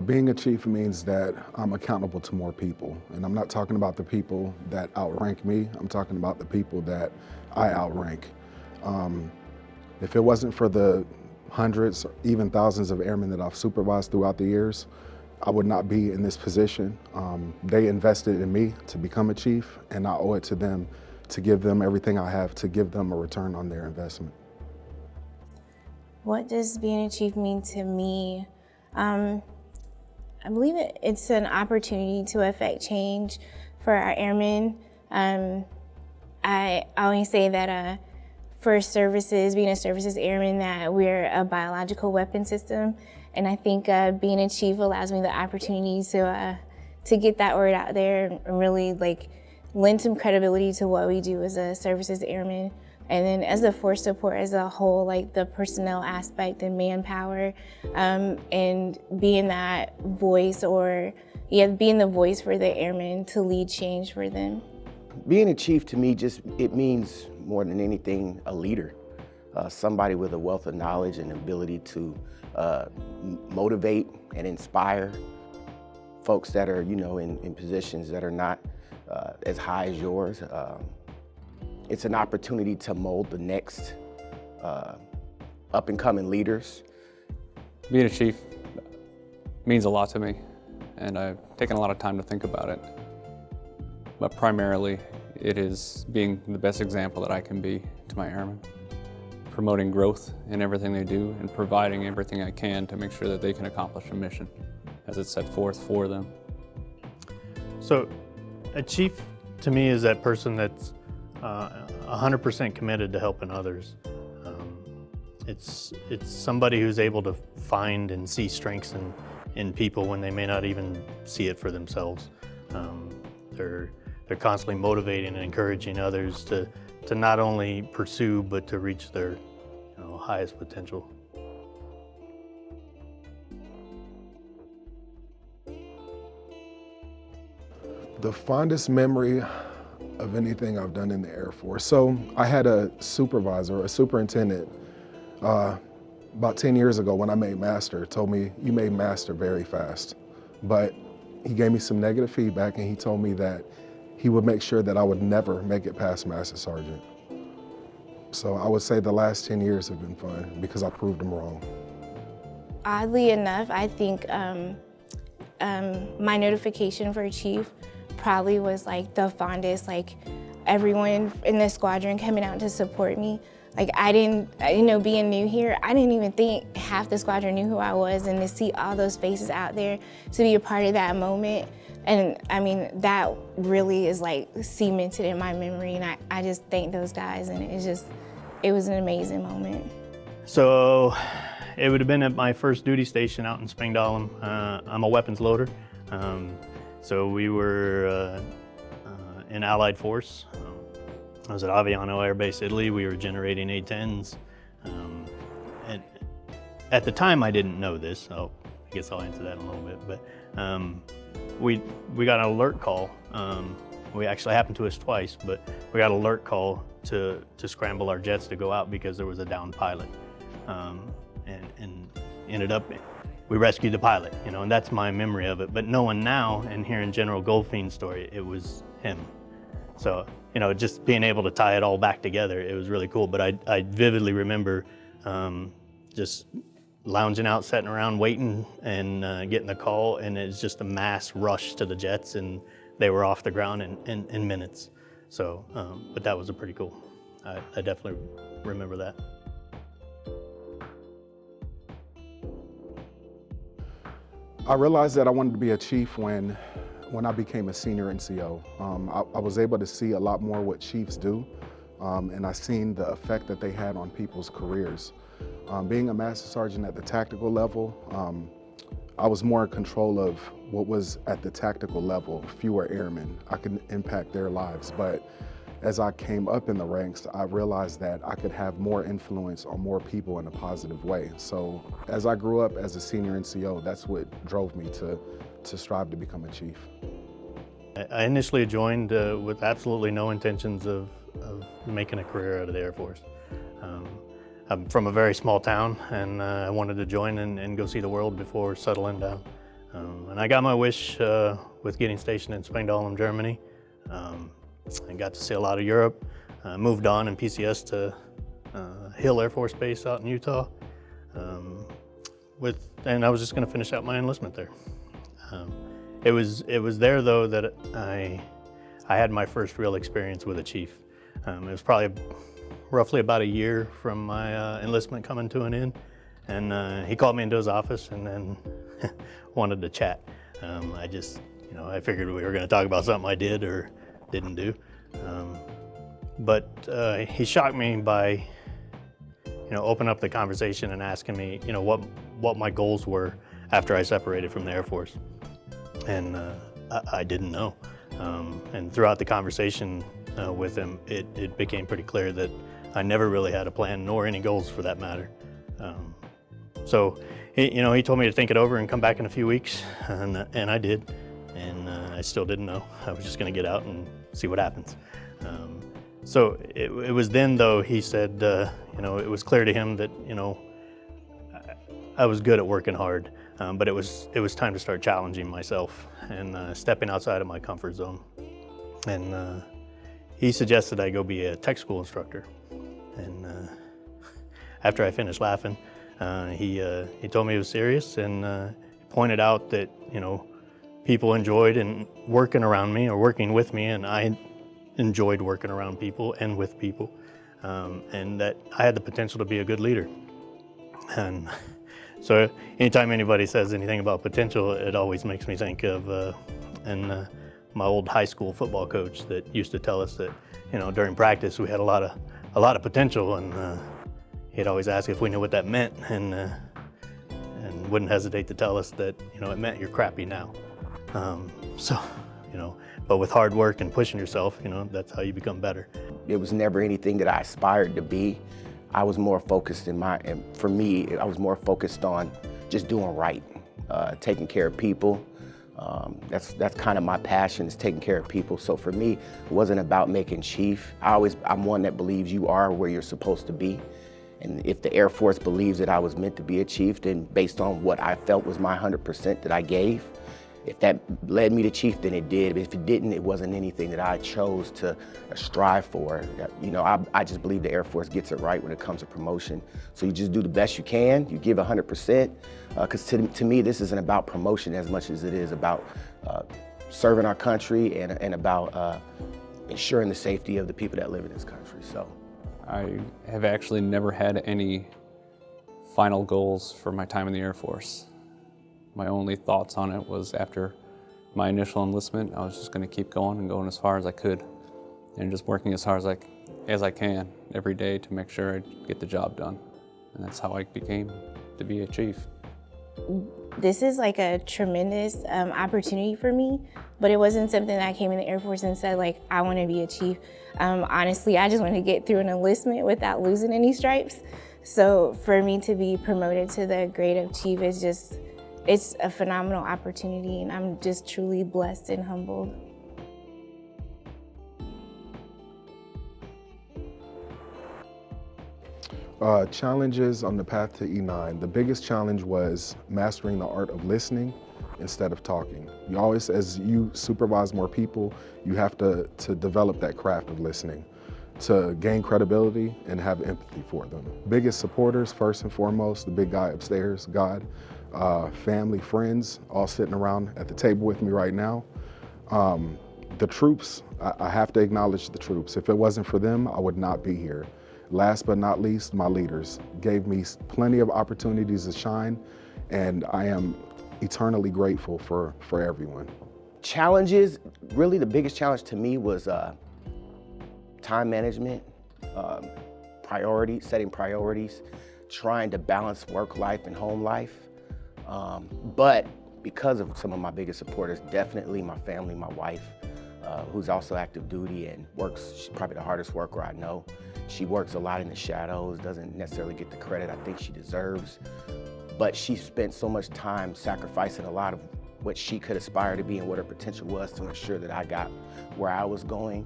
Being a chief means that I'm accountable to more people. And I'm not talking about the people that outrank me, I'm talking about the people that I outrank. If it wasn't for the hundreds, even thousands of airmen that I've supervised throughout the years, I would not be in this position. They invested in me to become a chief, and I owe it to them to give them everything I have, to give them a return on their investment. What does being a chief mean to me? I believe it's an opportunity to affect change for our airmen. I always say that for services, being a services airman, that we're a biological weapon system. And I think being a chief allows me the opportunity to get that word out there and really lend some credibility to what we do as a services airman. And then as a force support as a whole, the personnel aspect and manpower, and being that voice being the voice for the airmen to lead change for them. Being a chief to me it means more than anything a leader, somebody with a wealth of knowledge and ability to motivate and inspire folks that are, in positions that are not as high as yours. It's an opportunity to mold the next up-and-coming leaders. Being a chief means a lot to me, and I've taken a lot of time to think about it. But primarily, it is being the best example that I can be to my airmen, promoting growth in everything they do, and providing everything I can to make sure that they can accomplish a mission as it's set forth for them. So, a chief to me is that person that's 100% committed to helping others. It's somebody who's able to find and see strengths in people when they may not even see it for themselves. They're constantly motivating and encouraging others to not only pursue but to reach their highest potential. The fondest memory of anything I've done in the Air Force. So I had a supervisor, a superintendent, about 10 years ago when I made master, told me, "You made master very fast." But he gave me some negative feedback, and he told me that he would make sure that I would never make it past master sergeant. So I would say the last 10 years have been fun because I proved him wrong. Oddly enough, I think my notification for chief probably was the fondest, everyone in the squadron coming out to support me. I didn't being new here, I didn't even think half the squadron knew who I was, and to see all those faces out there, to be a part of that moment, and I mean, that really is cemented in my memory, and I just thank those guys, and it was an amazing moment. So, it would have been at my first duty station out in Spangdahlem. I'm a weapons loader. So we were in Allied Force. I was at Aviano Air Base, Italy. We were generating A-10s. And at the time, I didn't know this, so I guess I'll answer that in a little bit. But we got an alert call. We actually happened to us twice, but we got an alert call to scramble our jets to go out because there was a downed pilot. And ended up, we rescued the pilot, and that's my memory of it. But knowing now and hearing General Goldfein's story, it was him. So, just being able to tie it all back together, it was really cool. But I vividly remember just lounging out, sitting around, waiting, and getting the call, and it's just a mass rush to the jets, and they were off the ground in minutes. So, but that was pretty cool. I definitely remember that. I realized that I wanted to be a chief when I became a senior NCO. I was able to see a lot more what chiefs do, and I seen the effect that they had on people's careers. Being a master sergeant at the tactical level, I was more in control of what was at the tactical level, fewer airmen. I could impact their lives, but as I came up in the ranks, I realized that I could have more influence on more people in a positive way. So as I grew up as a senior NCO, that's what drove me to strive to become a chief. I initially joined with absolutely no intentions of making a career out of the Air Force. I'm from a very small town, and I wanted to join and go see the world before settling down. And I got my wish with getting stationed in Spangdahlem, Germany. I got to see a lot of Europe. Moved on in PCS to Hill Air Force Base out in Utah. And I was just going to finish out my enlistment there. It was there though that I had my first real experience with a chief. It was probably roughly about a year from my enlistment coming to an end, and he called me into his office and then wanted to chat. I figured we were going to talk about something I did or didn't do, but he shocked me by opening up the conversation and asking me what my goals were after I separated from the Air Force. And I didn't know. And throughout the conversation with him, it became pretty clear that I never really had a plan, nor any goals for that matter. So he told me to think it over and come back in a few weeks, and I did. And I still didn't know. I was just going to get out and see what happens. So it was then, though, he said, it was clear to him that, I was good at working hard. But it was time to start challenging myself and stepping outside of my comfort zone. And he suggested I go be a tech school instructor. And after I finished laughing, he told me he was serious and pointed out that people enjoyed working around me or working with me, and I enjoyed working around people and with people, and that I had the potential to be a good leader. And so anytime anybody says anything about potential, it always makes me think of my old high school football coach that used to tell us that during practice we had a lot of potential, and he'd always ask if we knew what that meant, and wouldn't hesitate to tell us that it meant you're crappy now. But with hard work and pushing yourself, that's how you become better. It was never anything that I aspired to be. I was more focused for me, I was more focused on just doing right, taking care of people. That's kind of my passion, is taking care of people. So for me, it wasn't about making chief. I'm one that believes you are where you're supposed to be. And if the Air Force believes that I was meant to be a chief, then based on what I felt was my 100% that I gave, if that led me to chief, then it did. But if it didn't, it wasn't anything that I chose to strive for. I just believe the Air Force gets it right when it comes to promotion. So you just do the best you can, you give 100%, because to me, this isn't about promotion as much as it is about serving our country and about ensuring the safety of the people that live in this country. So I have actually never had any final goals for my time in the Air Force. My only thoughts on it was after my initial enlistment, I was just going to keep going and going as far as I could, and just working as hard as I can every day to make sure I get the job done. And that's how I became to be a chief. This is like a tremendous opportunity for me, but it wasn't something that I came in the Air Force and said, I want to be a chief. Honestly, I just want to get through an enlistment without losing any stripes. So for me to be promoted to the grade of chief is it's a phenomenal opportunity, and I'm just truly blessed and humbled. Challenges on the path to E9. The biggest challenge was mastering the art of listening instead of talking. You always, as you supervise more people, you have to develop that craft of listening to gain credibility and have empathy for them. Biggest supporters, first and foremost, the big guy upstairs, God. Family, friends, all sitting around at the table with me right now. The troops, I have to acknowledge the troops. If it wasn't for them, I would not be here. Last but not least, my leaders gave me plenty of opportunities to shine, and I am eternally grateful for everyone. Challenges, really the biggest challenge to me was time management, setting priorities, trying to balance work life and home life. But because of some of my biggest supporters, definitely my family, my wife, who's also active duty and works, she's probably the hardest worker I know. She works a lot in the shadows, doesn't necessarily get the credit I think she deserves, but she spent so much time sacrificing a lot of what she could aspire to be and what her potential was to ensure that I got where I was going.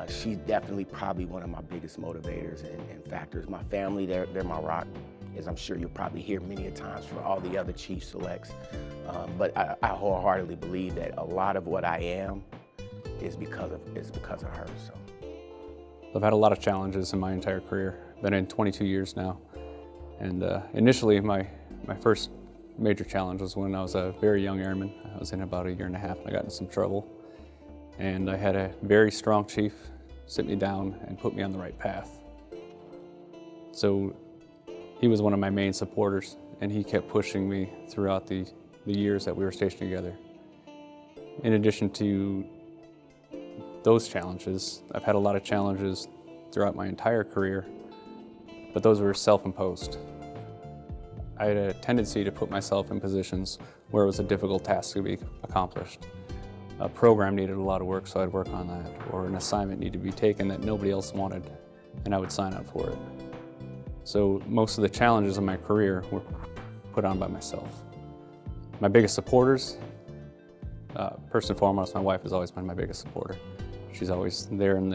She's definitely probably one of my biggest motivators and factors. My family, they're my rock. as I'm sure you'll probably hear many a times from all the other chief selects. But I wholeheartedly believe that a lot of what I am is because of her. So I've had a lot of challenges in my entire career. Been in 22 years now. And initially, my first major challenge was when I was a very young airman. I was in about 1.5 years and I got in some trouble. And I had a very strong chief sit me down and put me on the right path. So he was one of my main supporters, and he kept pushing me throughout the years that we were stationed together. In addition to those challenges, I've had a lot of challenges throughout my entire career, but those were self-imposed. I had a tendency to put myself in positions where it was a difficult task to be accomplished. A program needed a lot of work, so I'd work on that, or an assignment needed to be taken that nobody else wanted, and I would sign up for it. So most of the challenges in my career were put on by myself. My biggest supporters, first and foremost, my wife has always been my biggest supporter. She's always there in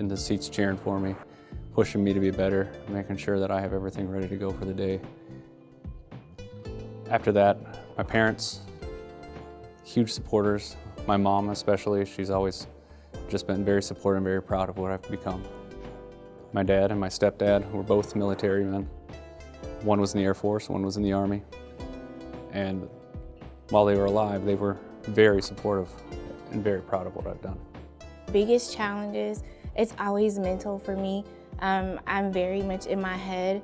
the seats cheering for me, pushing me to be better, making sure that I have everything ready to go for the day. After that, my parents, huge supporters. My mom especially, she's always just been very supportive and very proud of what I've become. My dad and my stepdad were both military men. One was in the Air Force, one was in the Army. And while they were alive, they were very supportive and very proud of what I've done. Biggest challenges, it's always mental for me. I'm very much in my head,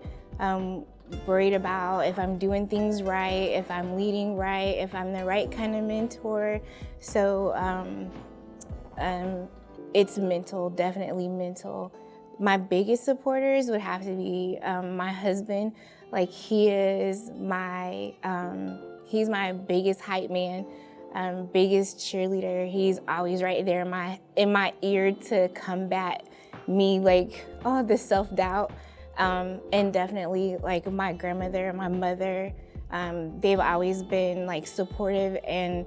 worried about if I'm doing things right, if I'm leading right, if I'm the right kind of mentor. So it's mental, definitely mental. My biggest supporters would have to be my husband. Like he's my biggest hype man, biggest cheerleader. He's always right there in my ear to combat me, like, the self-doubt. And definitely like my grandmother and my mother, they've always been like supportive, and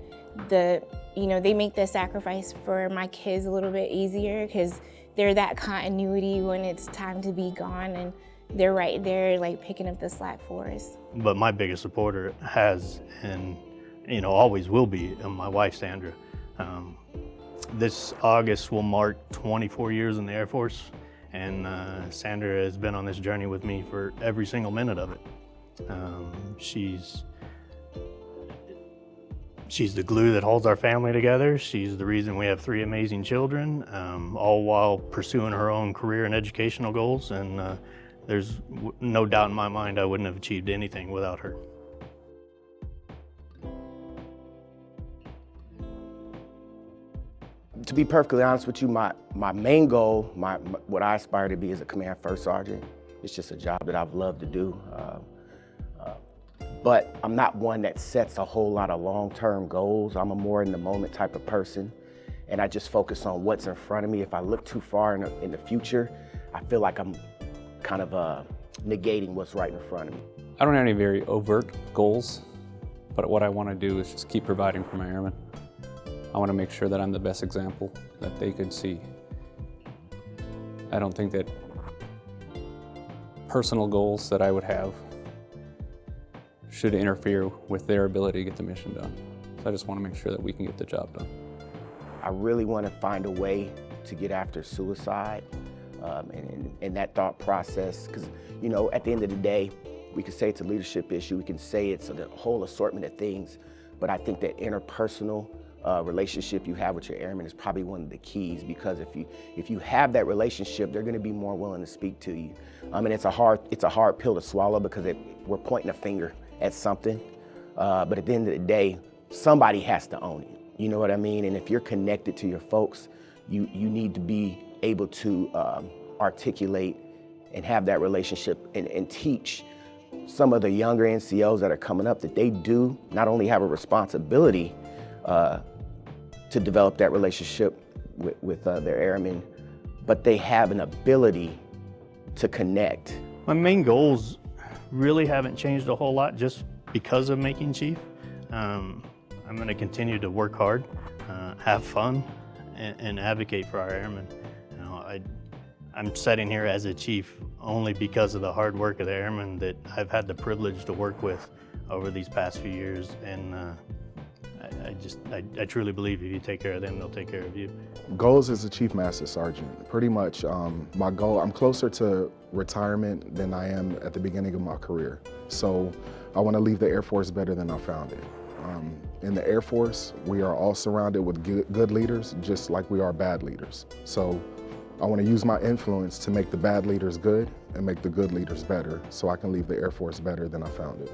they make the sacrifice for my kids a little bit easier because they're that continuity when it's time to be gone, and they're right there like picking up the slack for us. But my biggest supporter has, and always will be, my wife, Sandra. This August will mark 24 years in the Air Force, and Sandra has been on this journey with me for every single minute of it. She's the glue that holds our family together. She's the reason we have 3 amazing children, all while pursuing her own career and educational goals. And there's no doubt in my mind I wouldn't have achieved anything without her. to be perfectly honest with you, my main goal, what I aspire to be is a command first sergeant. It's just a job that I've loved to do. But I'm not one that sets a whole lot of long-term goals. I'm a more in the moment type of person. And I just focus on what's in front of me. If I look too far in the future, I feel like I'm kind of negating what's right in front of me. I don't have any very overt goals, but what I want to do is just keep providing for my airmen. I want to make sure that I'm the best example that they could see. I don't think that personal goals that I would have should interfere with their ability to get the mission done. So I just want to make sure that we can get the job done. I really want to find a way to get after suicide and that thought process, because at the end of the day, we can say it's a leadership issue, we can say it's a whole assortment of things, but I think that interpersonal relationship you have with your airmen is probably one of the keys, because if you have that relationship, they're going to be more willing to speak to you. And it's a hard pill to swallow, because we're pointing a finger at something, but at the end of the day, somebody has to own it. You know what I mean? And if you're connected to your folks, you need to be able to articulate and have that relationship and teach some of the younger NCOs that are coming up that they do not only have a responsibility to develop that relationship with their airmen, but they have an ability to connect. My main goals really haven't changed a whole lot just because of making chief. I'm going to continue to work hard, have fun, and advocate for our airmen. I'm sitting here as a chief only because of the hard work of the airmen that I've had the privilege to work with over these past few years. And I truly believe if you take care of them, they'll take care of you. Goals as a Chief Master Sergeant. Pretty much my goal, I'm closer to retirement than I am at the beginning of my career. So I want to leave the Air Force better than I found it. In the Air Force, we are all surrounded with good leaders, just like we are bad leaders. So I want to use my influence to make the bad leaders good and make the good leaders better, so I can leave the Air Force better than I found it.